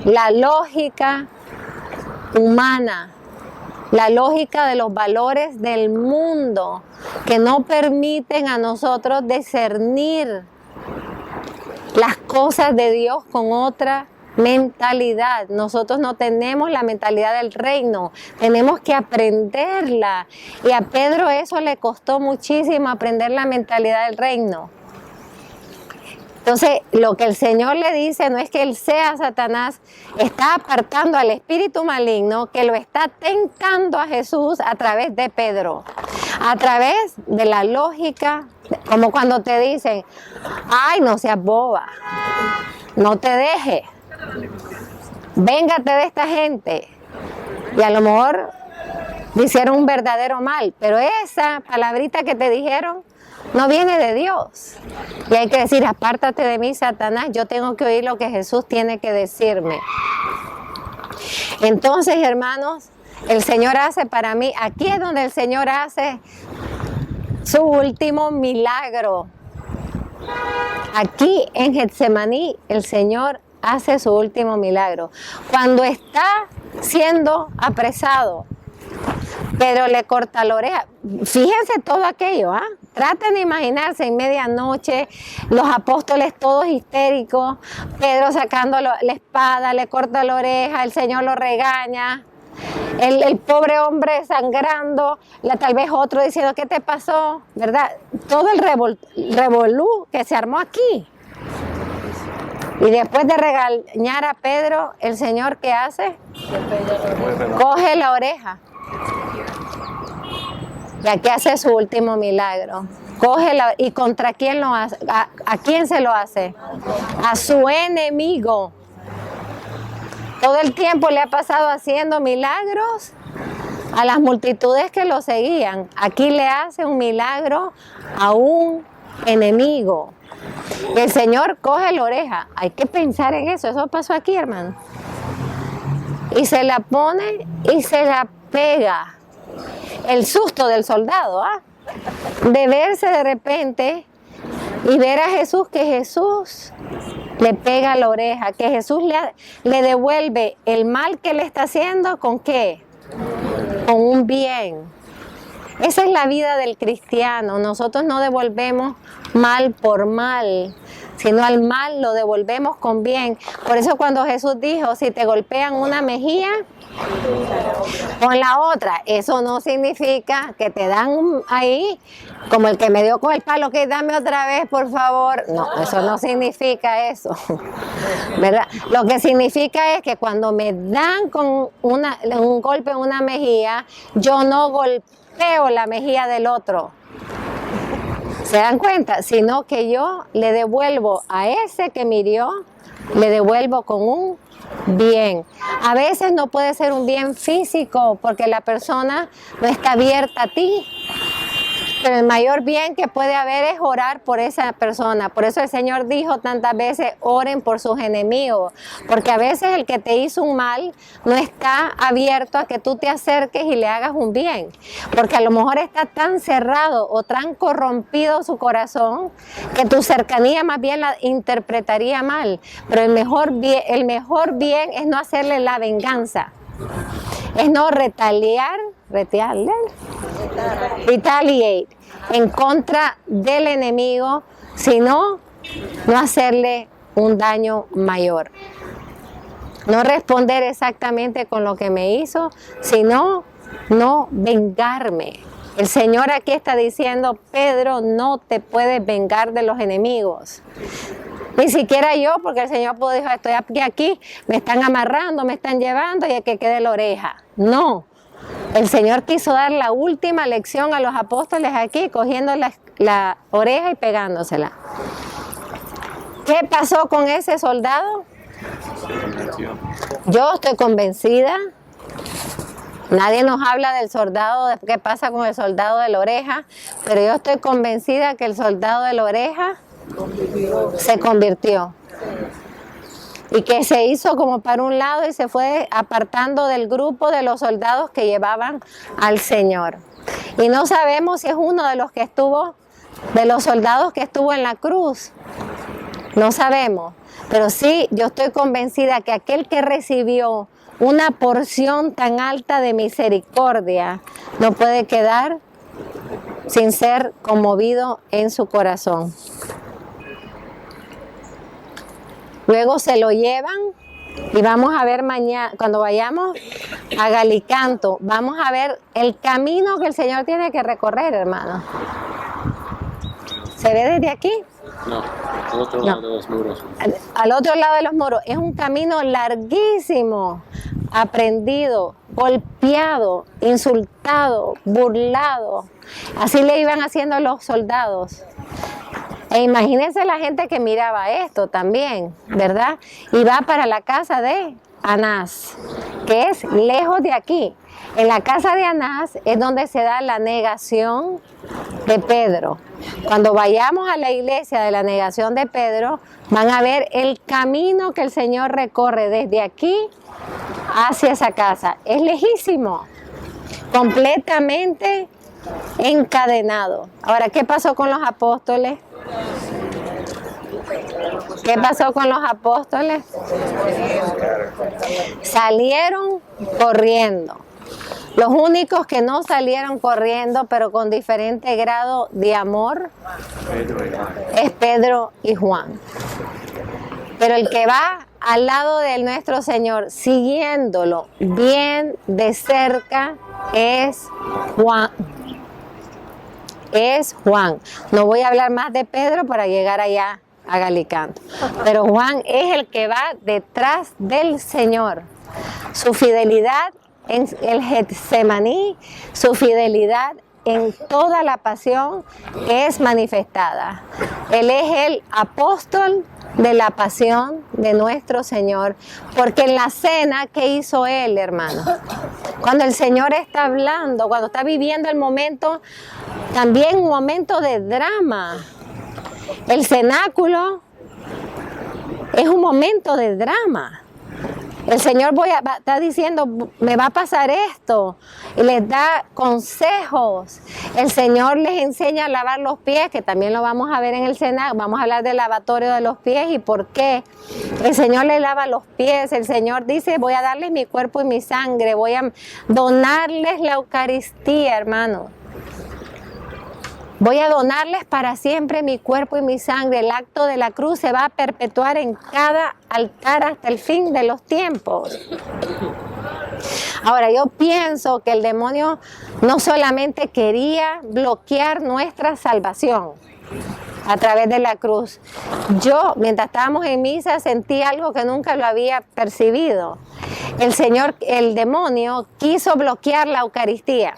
Speaker 1: La lógica humana, la lógica de los valores del mundo que no permiten a nosotros discernir las cosas de Dios con otra mentalidad. Nosotros no tenemos la mentalidad del reino, tenemos que aprenderla. Y a Pedro eso le costó muchísimo, aprender la mentalidad del reino. Entonces, lo que el Señor le dice no es que él sea Satanás, está apartando al espíritu maligno que lo está tentando a Jesús a través de Pedro, a través de la lógica, como cuando te dicen, ay, no seas boba, no te dejes, véngate de esta gente. Y a lo mejor hicieron un verdadero mal, pero esa palabrita que te dijeron no viene de Dios. Y hay que decir, apártate de mí, Satanás, yo tengo que oír lo que Jesús tiene que decirme. Entonces, hermanos, el Señor hace para mí, aquí es donde el Señor hace su último milagro. Aquí en Getsemaní, el Señor hace su último milagro. Cuando está siendo apresado, Pedro le corta la oreja. Fíjense todo aquello, ¿ah? Traten de imaginarse en medianoche, los apóstoles todos histéricos, Pedro sacando la espada, le corta la oreja, el Señor lo regaña, el pobre hombre sangrando, tal vez otro diciendo, ¿qué te pasó? ¿Verdad? Todo el revolú que se armó aquí. Y después de regañar a Pedro, el Señor, ¿qué hace? Coge la oreja. Y aquí hace su último milagro. ¿Y contra quién lo hace? ¿A quién se lo hace? A su enemigo. Todo el tiempo le ha pasado haciendo milagros a las multitudes que lo seguían. Aquí le hace un milagro a un enemigo. El Señor coge la oreja. Hay que pensar en eso. Eso pasó aquí, hermano. Y se la pone y se la pega. El susto del soldado, ¿ah? De verse de repente y ver a Jesús, que Jesús le pega la oreja, que Jesús le devuelve el mal que le está haciendo, ¿con qué? Con un bien. Esa es la vida del cristiano. Nosotros no devolvemos mal por mal, sino al mal lo devolvemos con bien. Por eso cuando Jesús dijo, si te golpean una mejilla, con la otra, eso no significa que te dan ahí, como el que me dio con el palo, que dame otra vez, por favor. No, eso no significa eso, ¿verdad? Lo que significa es que cuando me dan con un golpe en una mejilla, yo no golpeo la mejilla del otro. ¿Se dan cuenta? Sino que yo le devuelvo a ese que me hirió, le devuelvo con un bien. A veces no puede ser un bien físico porque la persona no está abierta a ti. Pero el mayor bien que puede haber es orar por esa persona. Por eso el Señor dijo tantas veces, oren por sus enemigos. Porque a veces el que te hizo un mal no está abierto a que tú te acerques y le hagas un bien. Porque a lo mejor está tan cerrado o tan corrompido su corazón que tu cercanía más bien la interpretaría mal. Pero el mejor bien es no hacerle la venganza. Es no retaliate en contra del enemigo, sino no hacerle un daño mayor. No responder exactamente con lo que me hizo, sino no vengarme. El Señor aquí está diciendo, Pedro, no te puedes vengar de los enemigos. Ni siquiera yo, porque el Señor dijo, estoy aquí, me están amarrando, me están llevando y hay que quede la oreja. No, el Señor quiso dar la última lección a los apóstoles aquí, cogiendo la oreja y pegándosela. ¿Qué pasó con ese soldado? Yo estoy convencida. Nadie nos habla del soldado, de qué pasa con el soldado de la oreja, pero yo estoy convencida que el soldado de la oreja se convirtió y que se hizo como para un lado y se fue apartando del grupo de los soldados que llevaban al Señor. Y no sabemos si es uno de los soldados que estuvo en la cruz. No sabemos, pero sí, yo estoy convencida que aquel que recibió una porción tan alta de misericordia no puede quedar sin ser conmovido en su corazón. Luego se lo llevan y vamos a ver mañana, cuando vayamos a Galicanto, vamos a ver el camino que el Señor tiene que recorrer, hermano. ¿Se ve desde aquí?
Speaker 2: No, al otro lado de los muros.
Speaker 1: Al otro lado de los muros. Es un camino larguísimo, aprendido, golpeado, insultado, burlado. Así le iban haciendo los soldados. E imagínense la gente que miraba esto también, ¿verdad? Y va para la casa de Anás, que es lejos de aquí. En la casa de Anás es donde se da la negación de Pedro. Cuando vayamos a la iglesia de la negación de Pedro, van a ver el camino que el Señor recorre desde aquí hacia esa casa. Es lejísimo, completamente encadenado. Ahora, ¿qué pasó con los apóstoles? ¿Qué pasó con los apóstoles? Salieron corriendo. Los únicos que no salieron corriendo, pero con diferente grado de amor, es Pedro y Juan. Pero el que va al lado de nuestro Señor, siguiéndolo bien de cerca, es Juan. Es Juan. No voy a hablar más de Pedro para llegar allá a Galicanto. Pero Juan es el que va detrás del Señor. Su fidelidad en el Getsemaní, su fidelidad en toda la pasión es manifestada. Él es el apóstol de la pasión de nuestro Señor, porque en la cena, ¿qué hizo Él, hermano? Cuando el Señor está hablando, cuando está viviendo el momento, también un momento de drama. El cenáculo es un momento de drama. El Señor está diciendo, me va a pasar esto, y les da consejos. El Señor les enseña a lavar los pies, que también lo vamos a ver en el cenáculo. Vamos a hablar del lavatorio de los pies y por qué. El Señor les lava los pies. El Señor dice, voy a darles mi cuerpo y mi sangre, voy a donarles la Eucaristía, hermano. Voy a donarles para siempre mi cuerpo y mi sangre. El acto de la cruz se va a perpetuar en cada altar hasta el fin de los tiempos. Ahora, yo pienso que el demonio no solamente quería bloquear nuestra salvación a través de la cruz. Yo, mientras estábamos en misa, sentí algo que nunca lo había percibido. El demonio quiso bloquear la Eucaristía.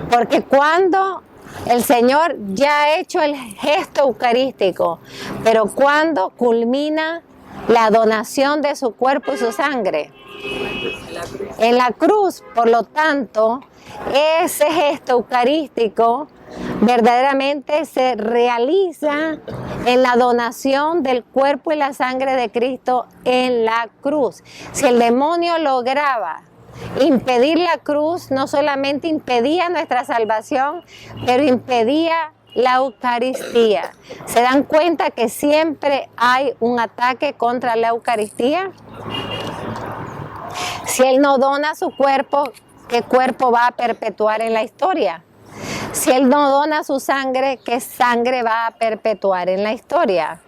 Speaker 1: Porque cuando el Señor ya ha hecho el gesto eucarístico, pero cuando culmina la donación de su cuerpo y su sangre, en la cruz, por lo tanto, ese gesto eucarístico verdaderamente se realiza en la donación del cuerpo y la sangre de Cristo en la cruz. Si el demonio lograba impedir la cruz, no solamente impedía nuestra salvación, pero impedía la Eucaristía. ¿Se dan cuenta que siempre hay un ataque contra la Eucaristía? Si Él no dona su cuerpo, ¿qué cuerpo va a perpetuar en la historia? Si Él no dona su sangre, ¿qué sangre va a perpetuar en la historia?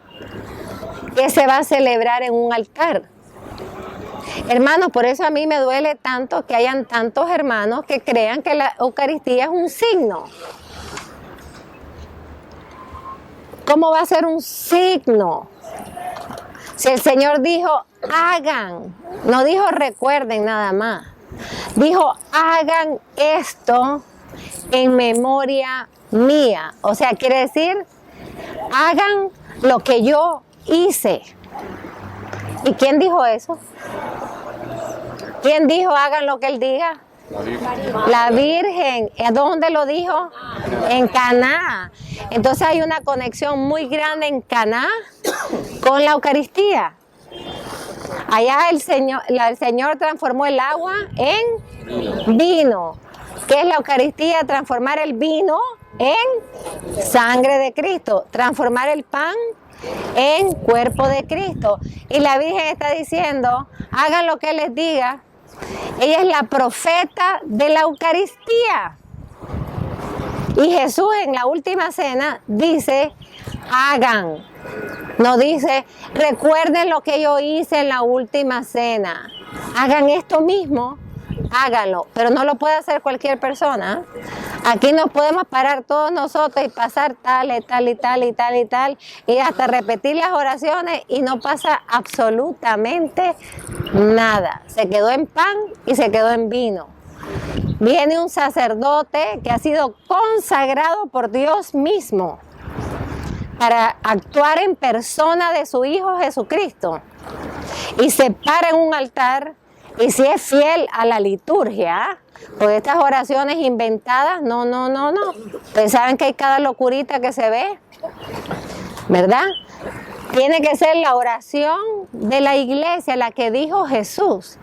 Speaker 1: ¿Qué se va a celebrar en un altar? Hermanos, por eso a mí me duele tanto que hayan tantos hermanos que crean que la Eucaristía es un signo. ¿Cómo va a ser un signo? Si el Señor dijo, hagan, no dijo recuerden nada más. Dijo, hagan esto en memoria mía. O sea, quiere decir, hagan lo que yo hice. ¿Y quién dijo eso? ¿Quién dijo hagan lo que Él diga? La Virgen. ¿Dónde lo dijo? En Caná. Entonces hay una conexión muy grande en Caná con la Eucaristía. Allá el Señor transformó el agua en vino. ¿Qué es la Eucaristía? Transformar el vino en sangre de Cristo. Transformar el pan en cuerpo de Cristo. Y la Virgen está diciendo, hagan lo que Él les diga. Ella es la profeta de la Eucaristía. Y Jesús en la última cena dice, hagan. No dice, recuerden lo que yo hice en la última cena. Hagan esto mismo, háganlo. Pero no lo puede hacer cualquier persona. Aquí nos podemos parar todos nosotros y pasar tal y tal y tal y tal y tal y hasta repetir las oraciones y no pasa absolutamente nada. Se quedó en pan y se quedó en vino. Viene un sacerdote que ha sido consagrado por Dios mismo para actuar en persona de su Hijo Jesucristo y se para en un altar y si es fiel a la liturgia, pues estas oraciones inventadas, no. Ustedes saben que hay cada locurita que se ve, ¿verdad? Tiene que ser la oración de la iglesia, la que dijo Jesús.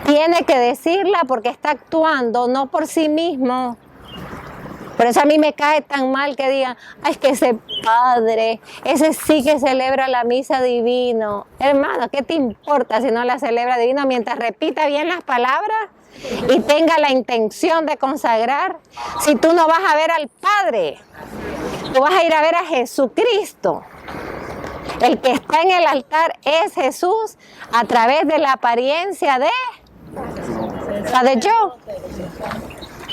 Speaker 1: Tiene que decirla porque está actuando, no por sí mismo. Por eso a mí me cae tan mal que digan, ay, es que ese padre, ese sí que celebra la misa divino. Hermano, ¿qué te importa si no la celebra divino? Mientras repita bien las palabras, y tenga la intención de consagrar, si tú no vas a ver al Padre, tú vas a ir a ver a Jesucristo. El que está en el altar es Jesús a través de la apariencia de Padre Joe,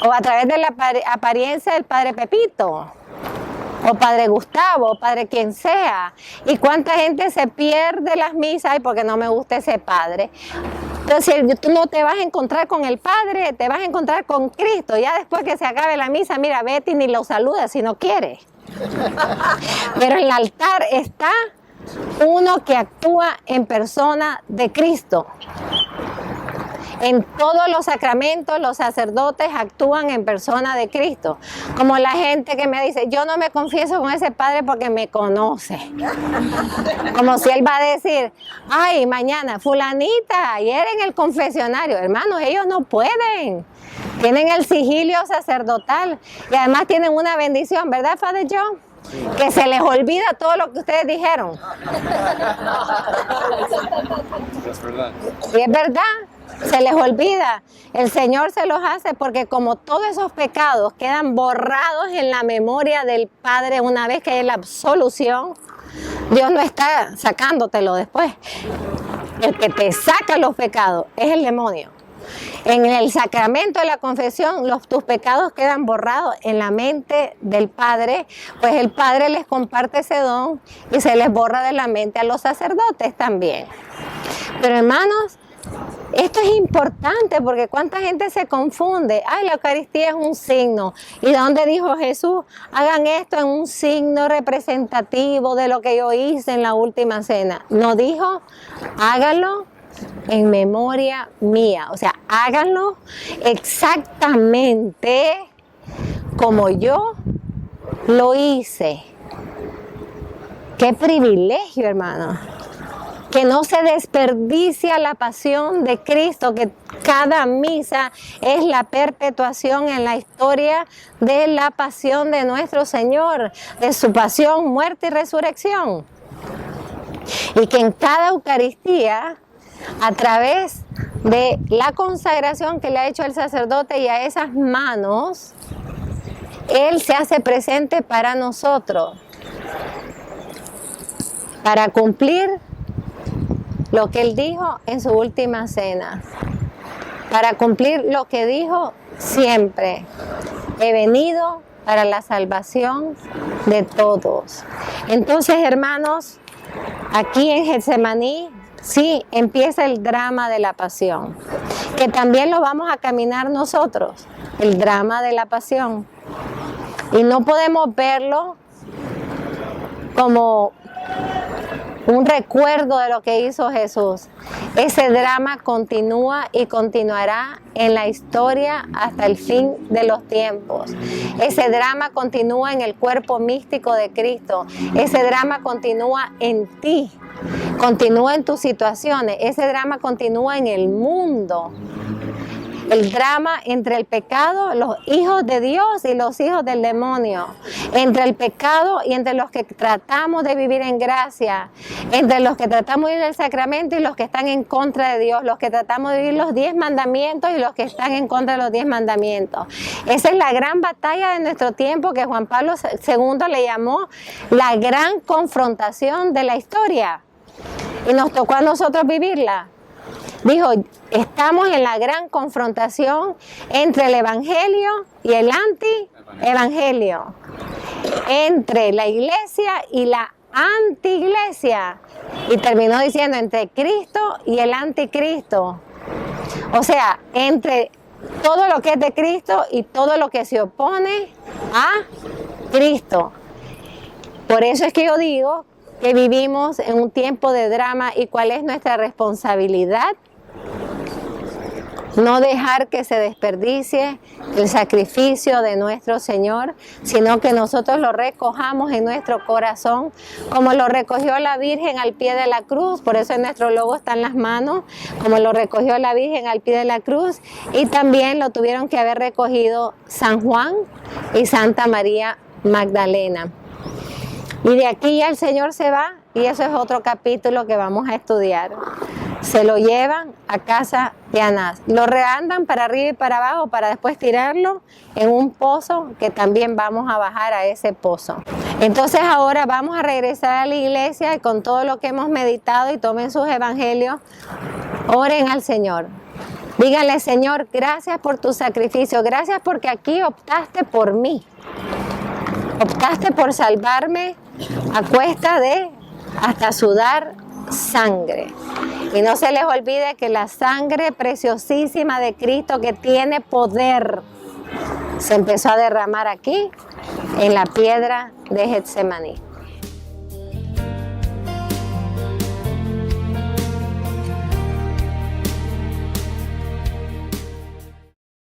Speaker 1: o a través de la apariencia del Padre Pepito, o Padre Gustavo, o Padre quien sea. Y cuánta gente se pierde las misas, ay, porque no me gusta ese Padre. Entonces tú no te vas a encontrar con el Padre, te vas a encontrar con Cristo. Ya después que se acabe la misa, mira, vete y ni lo saludas si no quieres. Pero en el altar está uno que actúa en persona de Cristo. En todos los sacramentos los sacerdotes actúan en persona de Cristo. Como la gente que me dice, yo no me confieso con ese padre porque me conoce. Como si él va a decir, ay, mañana fulanita, ayer en el confesionario. Hermanos, ellos no pueden. Tienen el sigilio sacerdotal y además tienen una bendición, ¿verdad, Father John? Que se les olvida todo lo que ustedes dijeron.
Speaker 2: Es verdad.
Speaker 1: Y es verdad. Se les olvida, el Señor se los hace porque como todos esos pecados quedan borrados en la memoria del Padre una vez que hay la absolución, Dios no está sacándotelo después. El que te saca los pecados es el demonio. En el sacramento de la confesión, tus pecados quedan borrados en la mente del Padre, pues el Padre les comparte ese don y se les borra de la mente a los sacerdotes también. Pero hermanos, esto es importante porque cuánta gente se confunde. Ay, la Eucaristía es un signo. ¿Y dónde dijo Jesús? Hagan esto en un signo representativo de lo que yo hice en la última cena. No dijo, háganlo en memoria mía. O sea, háganlo exactamente como yo lo hice. ¡Qué privilegio, hermano! Que no se desperdicia la pasión de Cristo, que cada misa es la perpetuación en la historia de la pasión de nuestro Señor, de su pasión, muerte y resurrección. Y que en cada Eucaristía, a través de la consagración que le ha hecho el sacerdote y a esas manos, Él se hace presente para nosotros, para cumplir lo que Él dijo en su última cena, para cumplir lo que dijo siempre: he venido para la salvación de todos. Entonces, hermanos, aquí en Getsemaní sí empieza el drama de la pasión, que también lo vamos a caminar nosotros, el drama de la pasión. Y no podemos verlo como un recuerdo de lo que hizo Jesús. Ese drama continúa y continuará en la historia hasta el fin de los tiempos. Ese drama continúa en el cuerpo místico de Cristo. Ese drama continúa en ti, continúa en tus situaciones. Ese drama continúa en el mundo. El drama entre el pecado, los hijos de Dios y los hijos del demonio. Entre el pecado y entre los que tratamos de vivir en gracia. Entre los que tratamos de vivir el sacramento y los que están en contra de Dios. Los que tratamos de vivir los 10 mandamientos y los que están en contra de los 10 mandamientos. Esa es la gran batalla de nuestro tiempo que Juan Pablo II le llamó la gran confrontación de la historia. Y nos tocó a nosotros vivirla. Dijo, estamos en la gran confrontación entre el evangelio y el anti-evangelio, entre la iglesia y la anti-iglesia, y terminó diciendo entre Cristo y el anticristo. O sea, entre todo lo que es de Cristo y todo lo que se opone a Cristo. Por eso es que yo digo que vivimos en un tiempo de drama. ¿Y cuál es nuestra responsabilidad? No dejar que se desperdicie el sacrificio de nuestro Señor, sino que nosotros lo recojamos en nuestro corazón, como lo recogió la Virgen al pie de la cruz. Por eso en nuestro logo están las manos, como lo recogió la Virgen al pie de la cruz, y también lo tuvieron que haber recogido San Juan y Santa María Magdalena. Y de aquí ya el Señor se va, y eso es otro capítulo que vamos a estudiar. se lo llevan a casa de Anás. Lo reandan para arriba y para abajo para después tirarlo en un pozo que también vamos a bajar a ese pozo. Entonces ahora vamos a regresar a la iglesia y con todo lo que hemos meditado y tomen sus evangelios, oren al Señor. Díganle, Señor, gracias por tu sacrificio, gracias porque aquí optaste por mí. Optaste por salvarme a cuesta de hasta sudar sangre. Y no se les olvide que la sangre preciosísima de Cristo, que tiene poder, se empezó a derramar aquí en la piedra de Getsemaní.